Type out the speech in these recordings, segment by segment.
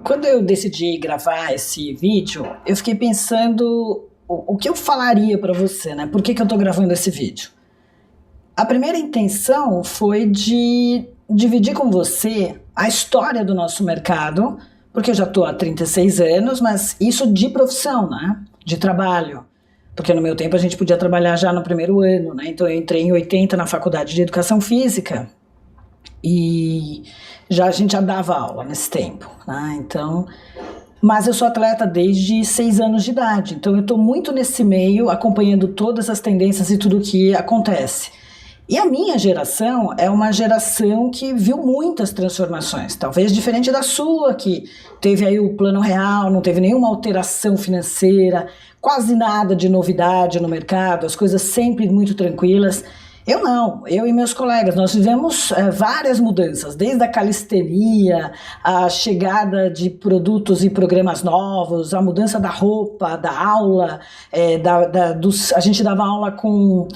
Quando eu decidi gravar esse vídeo, eu fiquei pensando o que eu falaria para você, né? Por que eu tô gravando esse vídeo? A primeira intenção foi de dividir com você a história do nosso mercado, porque eu já estou há 36 anos, mas isso de profissão, né? De trabalho. Porque no meu tempo a gente podia trabalhar já no primeiro ano, né? Então eu entrei em 80 na faculdade de Educação Física e a gente já dava aula nesse tempo, né? Então, mas eu sou atleta desde 6 anos de idade, então eu estou muito nesse meio, acompanhando todas as tendências e tudo o que acontece. E a minha geração é uma geração que viu muitas transformações, talvez diferente da sua, que teve aí o Plano Real, não teve nenhuma alteração financeira, quase nada de novidade no mercado, as coisas sempre muito tranquilas. Eu não, eu e meus colegas, nós vivemos várias mudanças, desde a calistenia, a chegada de produtos e programas novos, a mudança da roupa, da aula, a gente dava aula com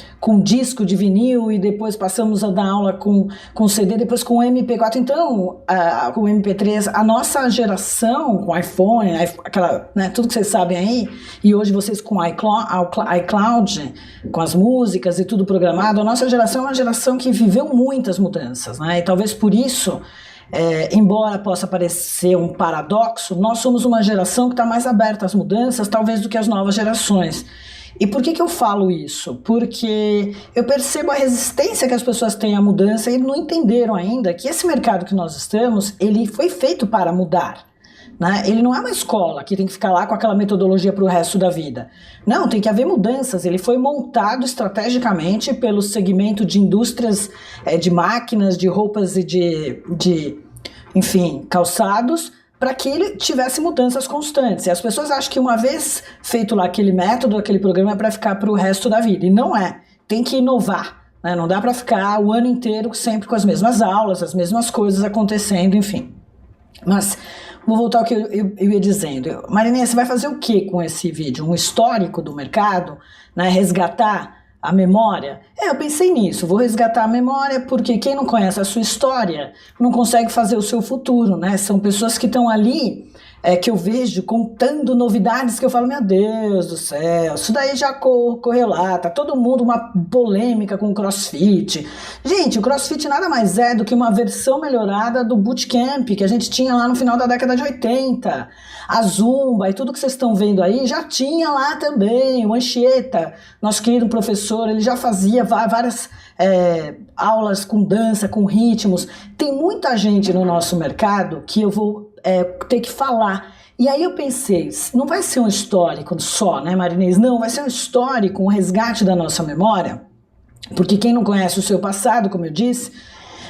disco de vinil e depois passamos a dar aula com CD, depois com MP4, então, com MP3, a nossa geração com iPhone, aquela, né, tudo que vocês sabem aí, e hoje vocês com iCloud, com as músicas e tudo programado, a nossa geração é uma geração que viveu muitas mudanças, né? E talvez por isso, embora possa parecer um paradoxo, nós somos uma geração que está mais aberta às mudanças, talvez, do que as novas gerações. E por que eu falo isso? Porque eu percebo a resistência que as pessoas têm à mudança e não entenderam ainda que esse mercado que nós estamos, ele foi feito para mudar. Né? Ele não é uma escola que tem que ficar lá com aquela metodologia para o resto da vida. Não, tem que haver mudanças. Ele foi montado estrategicamente pelo segmento de indústrias de máquinas, de roupas e enfim, calçados, para que ele tivesse mudanças constantes. E as pessoas acham que uma vez feito lá aquele método, aquele programa é para ficar para o resto da vida. E não é. Tem que inovar. Né? Não dá para ficar o ano inteiro sempre com as mesmas aulas, as mesmas coisas acontecendo, enfim. Mas vou voltar ao que eu ia dizendo. Marinês, você vai fazer o que com esse vídeo? Um histórico do mercado? Né? Resgatar a memória? Eu pensei nisso, vou resgatar a memória porque quem não conhece a sua história não consegue fazer o seu futuro, né? São pessoas que estão ali, que eu vejo contando novidades que eu falo, meu Deus do céu, isso daí já correu lá, tá todo mundo uma polêmica com o CrossFit. Gente, o CrossFit nada mais é do que uma versão melhorada do Bootcamp que a gente tinha lá no final da década de 80. A Zumba e tudo que vocês estão vendo aí já tinha lá também. O Anchieta, nosso querido professor, ele já fazia várias aulas com dança, com ritmos. Tem muita gente no nosso mercado que eu vou ter que falar. E aí eu pensei, não vai ser um histórico só, né, Marinês? Não, vai ser um histórico, um resgate da nossa memória, porque quem não conhece o seu passado, como eu disse,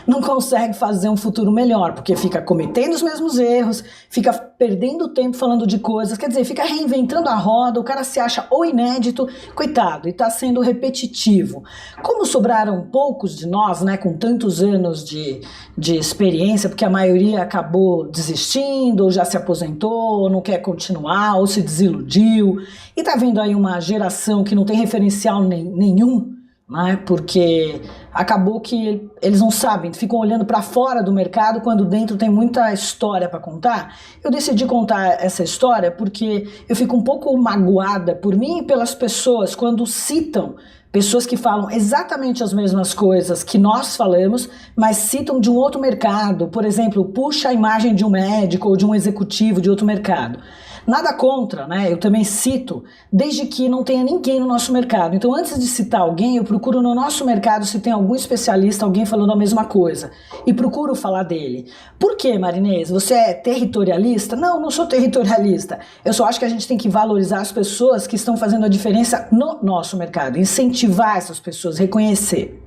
não consegue fazer um futuro melhor, porque fica cometendo os mesmos erros, fica perdendo tempo falando de coisas, quer dizer, fica reinventando a roda, o cara se acha ou inédito, coitado, e está sendo repetitivo. Como sobraram poucos de nós, né, com tantos anos de experiência, porque a maioria acabou desistindo, ou já se aposentou, ou não quer continuar, ou se desiludiu, e tá vendo aí uma geração que não tem referencial nenhum, né? Porque acabou que eles não sabem, ficam olhando para fora do mercado quando dentro tem muita história para contar. Eu decidi contar essa história porque eu fico um pouco magoada por mim e pelas pessoas quando citam pessoas que falam exatamente as mesmas coisas que nós falamos, mas citam de um outro mercado. Por exemplo, puxa a imagem de um médico ou de um executivo de outro mercado. Nada contra, né? Eu também cito, desde que não tenha ninguém no nosso mercado. Então, antes de citar alguém, eu procuro no nosso mercado se tem algum especialista, alguém falando a mesma coisa. E procuro falar dele. Por quê, Marinês? Você é territorialista? Não, não sou territorialista. Eu só acho que a gente tem que valorizar as pessoas que estão fazendo a diferença no nosso mercado. Incentivar essas pessoas, reconhecer.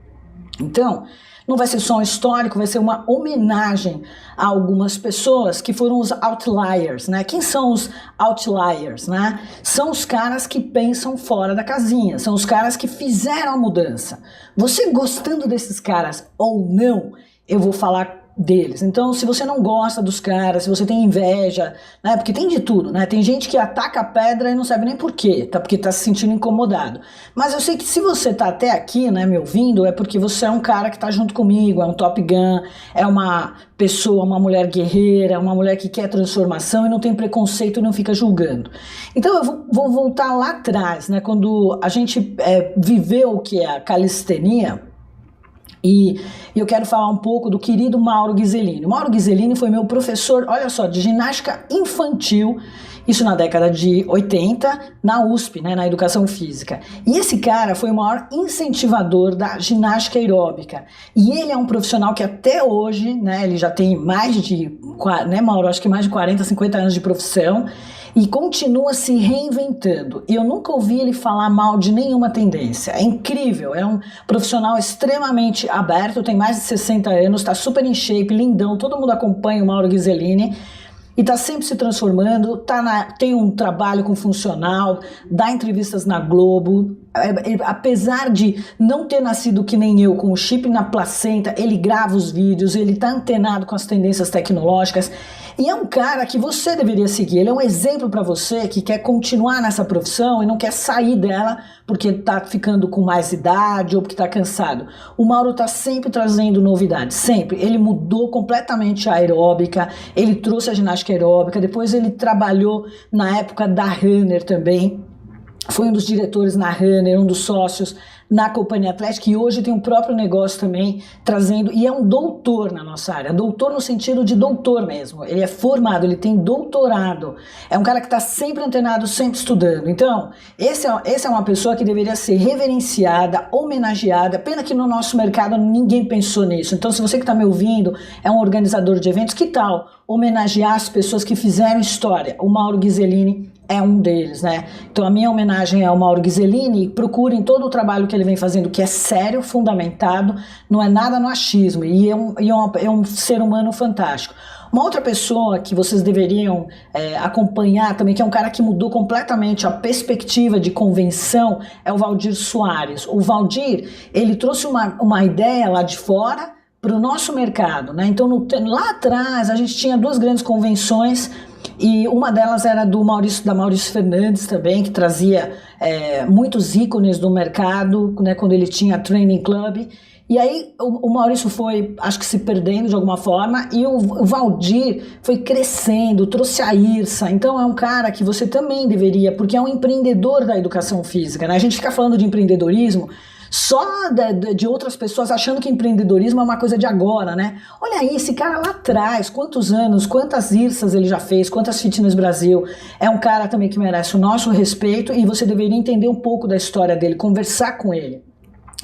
Então, não vai ser só um histórico, vai ser uma homenagem a algumas pessoas que foram os outliers, né? Quem são os outliers, né? São os caras que pensam fora da casinha, são os caras que fizeram a mudança. Você gostando desses caras ou não, eu vou falar deles. Então, se você não gosta dos caras, se você tem inveja, né, porque tem de tudo, né? Tem gente que ataca a pedra e não sabe nem por quê, tá? Porque tá se sentindo incomodado. Mas eu sei que se você tá até aqui, né, me ouvindo, é porque você é um cara que tá junto comigo, é um Top Gun, é uma pessoa, uma mulher guerreira, uma mulher que quer transformação e não tem preconceito e não fica julgando. Então eu vou voltar lá atrás, né, quando a gente viveu o que é a calistenia. E eu quero falar um pouco do querido Mauro Ghisellini. O Mauro Ghisellini foi meu professor, olha só, de ginástica infantil, isso na década de 80, na USP, né, na educação física. E esse cara foi o maior incentivador da ginástica aeróbica. E ele é um profissional que até hoje, né, ele já tem mais de, né, Mauro, acho que mais de 40, 50 anos de profissão, e continua se reinventando. E eu nunca ouvi ele falar mal de nenhuma tendência. É incrível, é um profissional extremamente aberto, tem mais de 60 anos, está super em shape, lindão, todo mundo acompanha o Mauro Ghisellini e está sempre se transformando, tem um trabalho com funcional, dá entrevistas na Globo. Apesar de não ter nascido que nem eu, com o chip na placenta, ele grava os vídeos, ele está antenado com as tendências tecnológicas. E é um cara que você deveria seguir, ele é um exemplo para você que quer continuar nessa profissão e não quer sair dela porque está ficando com mais idade ou porque está cansado. O Mauro está sempre trazendo novidades, sempre. Ele mudou completamente a aeróbica, ele trouxe a ginástica aeróbica, depois ele trabalhou na época da Runner também. Foi um dos diretores na Runner, um dos sócios na Companhia Atlética e hoje tem um próprio negócio também trazendo, e é um doutor na nossa área, doutor no sentido de doutor mesmo, ele é formado, ele tem doutorado, é um cara que está sempre antenado, sempre estudando. Então, esse é uma pessoa que deveria ser reverenciada, homenageada, pena que no nosso mercado ninguém pensou nisso. Então, se você que está me ouvindo é um organizador de eventos, que tal homenagear as pessoas que fizeram história? O Mauro Ghisellini é um deles, né? Então a minha homenagem é ao Mauro Ghisellini. Procurem todo o trabalho que ele vem fazendo, que é sério, fundamentado, não é nada no achismo, e é um ser humano fantástico. Uma outra pessoa que vocês deveriam acompanhar também, que é um cara que mudou completamente a perspectiva de convenção, é o Valdir Soares. O Valdir, ele trouxe uma ideia lá de fora para o nosso mercado, né? Então lá atrás a gente tinha duas grandes convenções, e uma delas era da Maurício Fernandes também, que trazia muitos ícones do mercado, né, quando ele tinha Training Club. E aí o Maurício foi, acho que se perdendo de alguma forma, e o Valdir foi crescendo, trouxe a Irsa. Então é um cara que você também deveria, porque é um empreendedor da educação física, né? A gente fica falando de empreendedorismo só de outras pessoas achando que empreendedorismo é uma coisa de agora, né? Olha aí, esse cara lá atrás, quantos anos, quantas Irsas ele já fez, quantas Fitness Brasil. É um cara também que merece o nosso respeito e você deveria entender um pouco da história dele, conversar com ele.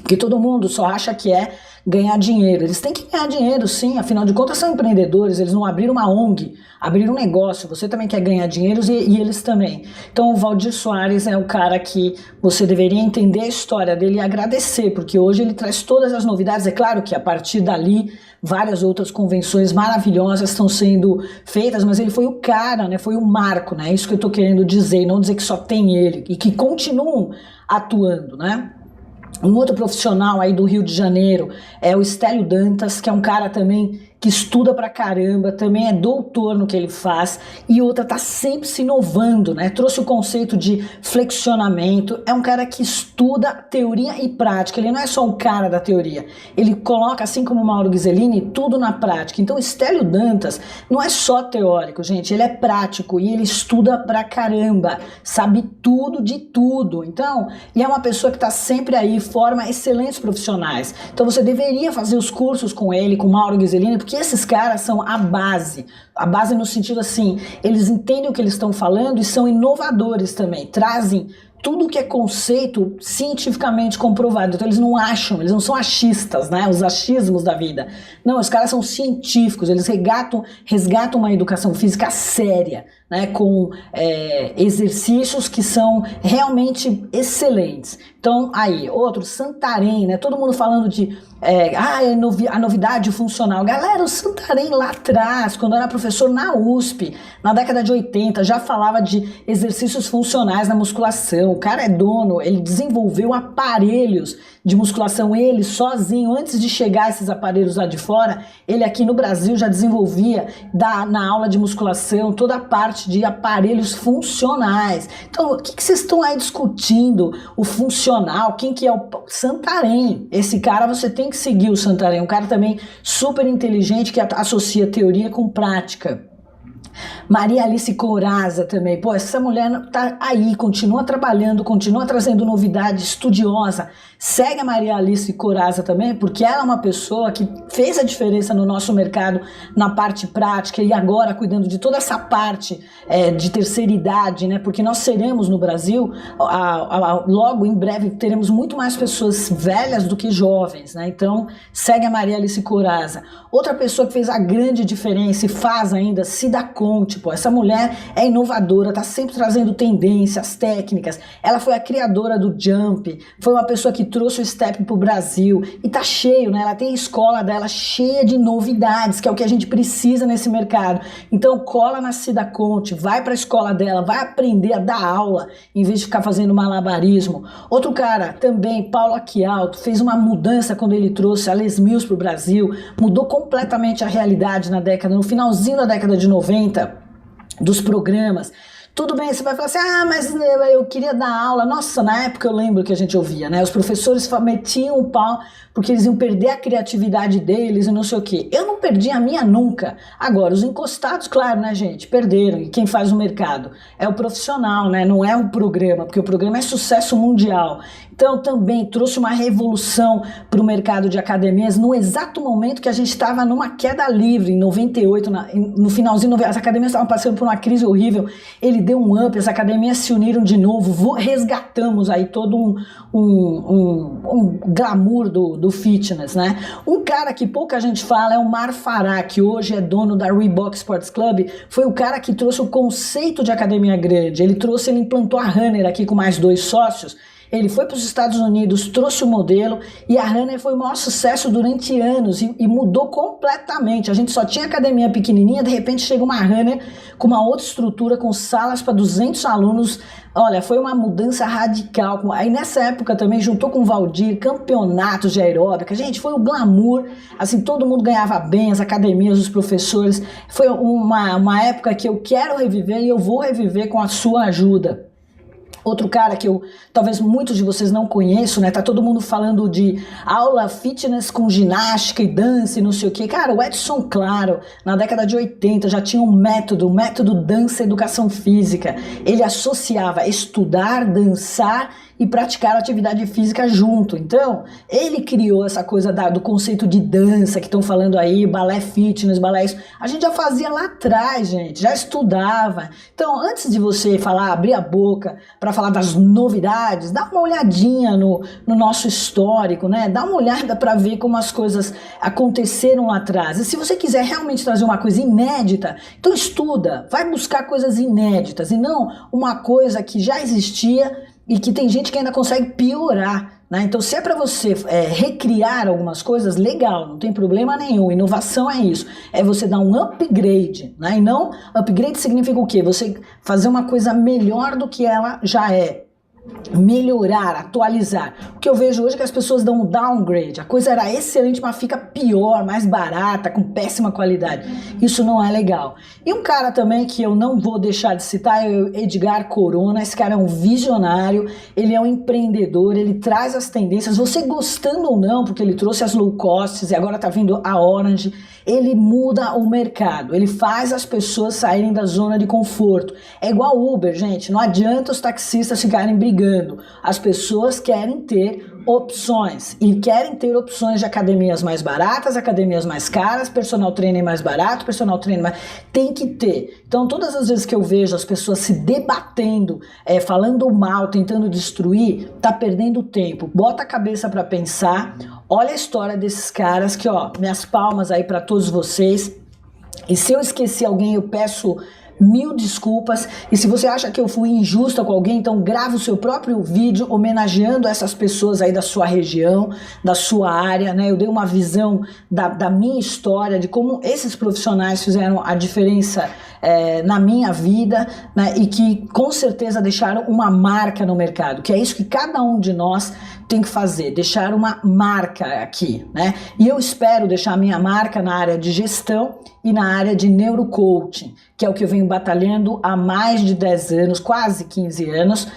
Porque todo mundo só acha que é ganhar dinheiro. Eles têm que ganhar dinheiro, sim. Afinal de contas, são empreendedores. Eles não abriram uma ONG, abriram um negócio. Você também quer ganhar dinheiro e eles também. Então, o Valdir Soares é o cara que você deveria entender a história dele e agradecer, porque hoje ele traz todas as novidades. É claro que a partir dali, várias outras convenções maravilhosas estão sendo feitas, mas ele foi o cara, né? Foi o marco, né? É isso que eu estou querendo dizer, não dizer que só tem ele e que continuam atuando, né? Um outro profissional aí do Rio de Janeiro é o Estélio Dantas, que é um cara também que estuda pra caramba, também é doutor no que ele faz, e outra tá sempre se inovando, né? Trouxe o conceito de flexionamento, é um cara que estuda teoria e prática, ele não é só um cara da teoria, ele coloca, assim como o Mauro Ghisellini, tudo na prática. Então o Estélio Dantas não é só teórico, gente, ele é prático e ele estuda pra caramba, sabe tudo de tudo. Então, e é uma pessoa que tá sempre aí, forma excelentes profissionais. Então você deveria fazer os cursos com ele, com o Mauro Ghisellini, porque esses caras são a base no sentido assim, eles entendem o que eles estão falando e são inovadores também, trazem tudo que é conceito cientificamente comprovado. Então eles não acham, eles não são achistas, né? Os achismos da vida. Não, os caras são científicos, eles resgatam uma educação física séria, né? Com exercícios que são realmente excelentes. Então, aí, outro, Santarém, né? Todo mundo falando de a novidade funcional. Galera, o Santarém lá atrás, quando era professor na USP, na década de 80, já falava de exercícios funcionais na musculação. Então, o cara é dono, ele desenvolveu aparelhos de musculação, ele sozinho, antes de chegar esses aparelhos lá de fora, ele aqui no Brasil já desenvolvia na aula de musculação toda a parte de aparelhos funcionais. Então, o que vocês estão aí discutindo? O funcional, quem que é o Santarém? Esse cara, você tem que seguir o Santarém, um cara também super inteligente que associa teoria com prática. Maria Alice Corazza também, pô, essa mulher tá aí, continua trabalhando, continua trazendo novidade, estudiosa. Segue a Maria Alice Corazza também, porque ela é uma pessoa que fez a diferença no nosso mercado na parte prática e agora cuidando de toda essa parte de terceira idade, né? Porque nós seremos no Brasil, logo em breve teremos muito mais pessoas velhas do que jovens, né? Então segue a Maria Alice Corazza. Outra pessoa que fez a grande diferença e faz ainda, Cida Conte, pô, essa mulher é inovadora, tá sempre trazendo tendências, técnicas. Ela foi a criadora do Jump, foi uma pessoa que trouxe o Step pro Brasil e tá cheio, né? Ela tem a escola dela cheia de novidades, que é o que a gente precisa nesse mercado. Então cola na Cida Conte, vai pra escola dela, vai aprender a dar aula em vez de ficar fazendo malabarismo. Outro cara também, Paulo Aquialto, fez uma mudança quando ele trouxe a Les Mills pro Brasil, mudou completamente a realidade no finalzinho da década de 90, dos programas. Tudo bem, você vai falar assim, mas eu queria dar aula. Nossa, na época eu lembro que a gente ouvia, né? Os professores metiam o pau porque eles iam perder a criatividade deles e não sei o quê. Eu não perdi a minha nunca. Agora, os encostados, claro, né, gente? Perderam. E quem faz o mercado é o profissional, né? Não é o programa, porque o programa é sucesso mundial. Então, também trouxe uma revolução para o mercado de academias no exato momento que a gente estava numa queda livre, em 98, no finalzinho, as academias estavam passando por uma crise horrível. Ele deu um up, as academias se uniram de novo, resgatamos aí todo um glamour do fitness, né? Um cara que pouca gente fala é o Mar Farah, que hoje é dono da Reebok Sports Club, foi o cara que trouxe o conceito de academia grande. Ele implantou a Runner aqui com mais 2 sócios. Ele foi para os Estados Unidos, trouxe o modelo e a Runner foi o maior sucesso durante anos e mudou completamente. A gente só tinha academia pequenininha, de repente chega uma Runner com uma outra estrutura, com salas para 200 alunos. Olha, foi uma mudança radical. Aí nessa época também juntou com o Valdir, campeonatos de aeróbica. Gente, foi o glamour, assim, todo mundo ganhava bem, as academias, os professores. Foi uma época que eu quero reviver e eu vou reviver com a sua ajuda. Outro cara que talvez muitos de vocês não conheçam, né? Tá todo mundo falando de aula fitness com ginástica e dança e não sei o quê. Cara, o Edson Claro, na década de 80, já tinha um método dança e educação física. Ele associava estudar, dançar e praticar atividade física junto. Então, ele criou essa coisa do conceito de dança que estão falando aí, balé fitness, balé isso. A gente já fazia lá atrás, gente, já estudava. Então, antes de você abrir a boca para falar das novidades, dá uma olhadinha no nosso histórico, né? Dá uma olhada para ver como as coisas aconteceram lá atrás. E se você quiser realmente trazer uma coisa inédita, então estuda, vai buscar coisas inéditas e não uma coisa que já existia e que tem gente que ainda consegue piorar, né? Então, se é para você recriar algumas coisas, legal, não tem problema nenhum. Inovação é isso, é você dar um upgrade, né? E não, upgrade significa o quê? Você fazer uma coisa melhor do que ela já é. Melhorar, atualizar. O que eu vejo hoje é que as pessoas dão um downgrade. A coisa era excelente, mas fica pior, mais barata, com péssima qualidade. Isso não é legal. E um cara também que eu não vou deixar de citar é o Edgar Corona. Esse cara é um visionário, ele é um empreendedor, ele traz as tendências, você gostando ou não, porque ele trouxe as low costs e agora tá vindo a Orange. Ele muda o mercado, ele faz as pessoas saírem da zona de conforto. É igual Uber, gente, não adianta os taxistas ficarem brigando. As pessoas querem ter opções e querem ter opções de academias mais baratas, academias mais caras, personal trainer mais barato, personal trainer mais... Tem que ter. Então, todas as vezes que eu vejo as pessoas se debatendo, falando mal, tentando destruir, tá perdendo tempo. Bota a cabeça para pensar. Olha a história desses caras que, ó, minhas palmas aí para todos vocês. E se eu esqueci alguém, eu peço mil desculpas. E se você acha que eu fui injusta com alguém, então grava o seu próprio vídeo homenageando essas pessoas aí da sua região, da sua área, né? Eu dei uma visão da minha história, de como esses profissionais fizeram a diferença na minha vida, né? E que com certeza deixaram uma marca no mercado, que é isso que cada um de nós tem que fazer, deixar uma marca aqui, né? E eu espero deixar a minha marca na área de gestão e na área de neurocoaching, que é o que eu venho batalhando há mais de 10 anos, quase 15 anos,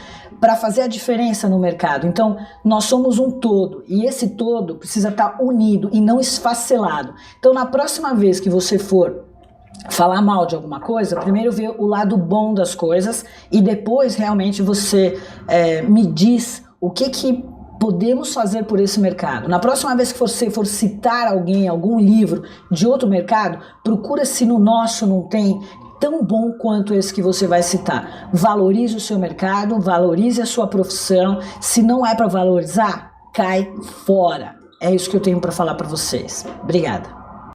para fazer a diferença no mercado. Então, nós somos um todo, e esse todo precisa estar unido e não esfacelado. Então, na próxima vez que você for falar mal de alguma coisa, primeiro vê o lado bom das coisas e depois realmente você me diz o que podemos fazer por esse mercado. Na próxima vez que você for citar alguém, algum livro de outro mercado, procura se no nosso não tem tão bom quanto esse que você vai citar. Valorize o seu mercado, valorize a sua profissão. Se não é para valorizar, cai fora. É isso que eu tenho para falar para vocês. Obrigada.